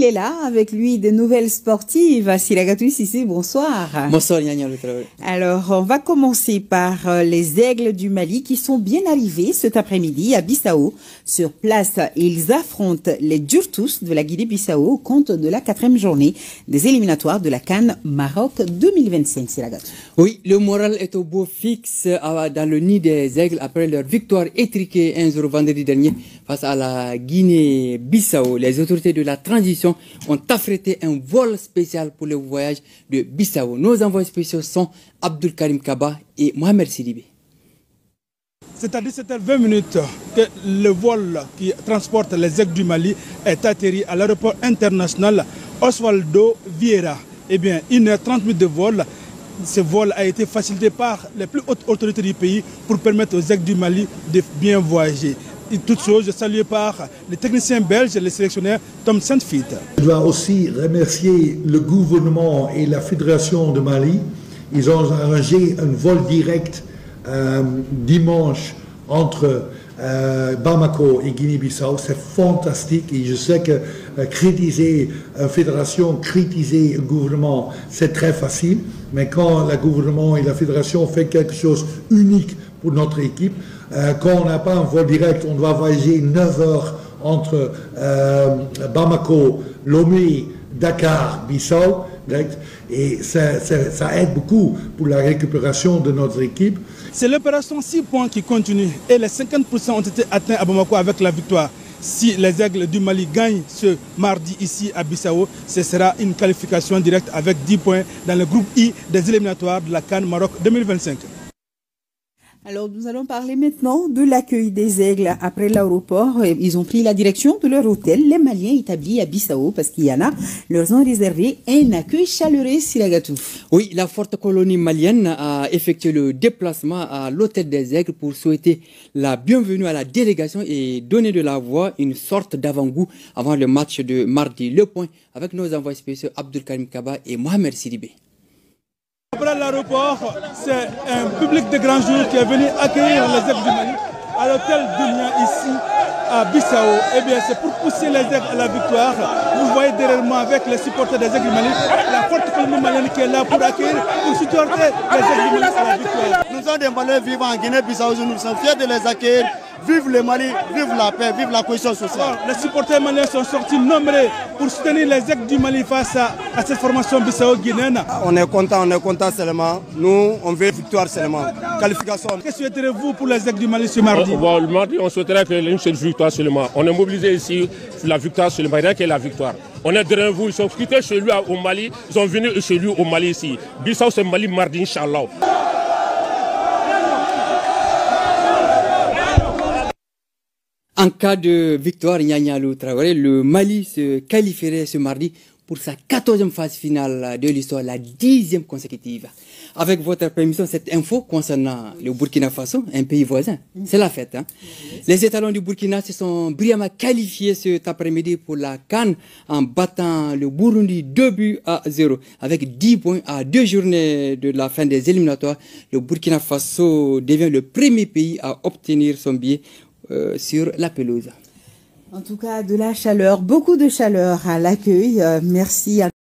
il est là, avec lui de nouvelles sportives. Siragatou Sissé, bonsoir. Bonsoir, Nyanya Le Traoré. Alors, on va commencer par les Aigles du Mali qui sont bien arrivés cet après-midi à Bissau. Sur place, ils affrontent les Djurtous de la Guinée-Bissau au compte de la 4e journée des éliminatoires de la CAN Maroc 2025. Siragatou. Oui, le moral est au beau fixe dans le nid des Aigles après leur victoire étriquée 1-0 vendredi dernier face à la Guinée-Bissau. Les autorités de la transition ont affrété un vol spécial pour le voyage de Bissau. Nos envoyés spéciaux sont Abdul Karim Kaba et Mohamed Sidibé. C'est à 17h20 que le vol qui transporte les Aigles du Mali est atterri à l'aéroport international Osvaldo Vieira. Eh bien, 1h30 de vol. Ce vol a été facilité par les plus hautes autorités du pays pour permettre aux Aigles du Mali de bien voyager. Et toute chose saluée par les techniciens belges et les sélectionneurs Tom Saintfiet. Je dois aussi remercier le gouvernement et la Fédération de Mali. Ils ont arrangé un vol direct dimanche entre Bamako et Guinée-Bissau. C'est fantastique et je sais que critiquer une fédération, critiquer un gouvernement, c'est très facile. Mais quand le gouvernement et la fédération font quelque chose unique pour notre équipe, quand on n'a pas un vol direct, on doit voyager 9 heures entre Bamako, Lomé, Dakar, Bissau, et ça aide beaucoup pour la récupération de notre équipe. C'est l'opération 6 points qui continue et les 50% ont été atteints à Bamako avec la victoire. Si les Aigles du Mali gagnent ce mardi ici à Bissau, ce sera une qualification directe avec 10 points dans le groupe I des éliminatoires de la CAN Maroc 2025. Alors, nous allons parler maintenant de l'accueil des Aigles après l'aéroport. Ils ont pris la direction de leur hôtel, les Maliens établis à Bissau, parce qu'il y en a, leur ont réservé un accueil chaleureux, Siragatou. Oui, la forte colonie malienne a effectué le déplacement à l'hôtel des Aigles pour souhaiter la bienvenue à la délégation et donner de la voix, une sorte d'avant-goût avant le match de mardi. Le point avec nos envoyés spéciaux Abdul Karim Kaba et Mohamed Sidibé. Après l'aéroport, c'est un public de grands jours qui est venu accueillir les Aigles du Mali à l'hôtel Dunia ici à Bissau. Eh bien, c'est pour pousser les Aigles à la victoire. Vous voyez derrière moi avec les supporters des Aigles du Mali, la forte colonie malienne qui est là pour accueillir, pour supporter les Aigles du Mali à la victoire. Nous sommes des Maliens vivants en Guinée-Bissau, nous sommes fiers de les accueillir. Vive le Mali, vive la paix, vive la cohésion sociale. Les supporters maliens sont sortis nombreux pour soutenir les Aigles du Mali face à cette formation bissau-guinéenne. On est content seulement. Nous, on veut victoire seulement. Qualification. Que souhaiterez-vous pour les Aigles du Mali ce mardi? Le mardi, on souhaiterait qu'il y ait une seule victoire seulement. On est mobilisé ici sur la victoire seulement, rien que la victoire. On est derrière vous, ils sont quittés chez lui au Mali, ils sont venus chez lui au Mali ici. Bissau, c'est Mali mardi, Inch'Allah. En cas de victoire, Nyanya Le Traoré, le Mali se qualifierait ce mardi pour sa 14e phase finale de l'histoire, la 10e consécutive. Avec votre permission, cette info concernant le Burkina Faso, un pays voisin, c'est la fête. Hein? Les étalons du Burkina se sont brillamment qualifiés cet après-midi pour la CAN en battant le Burundi 2-0. Avec 10 points à 2 journées de la fin des éliminatoires, le Burkina Faso devient le premier pays à obtenir son billet sur la pelouse. En tout cas, de la chaleur, beaucoup de chaleur à l'accueil. Merci à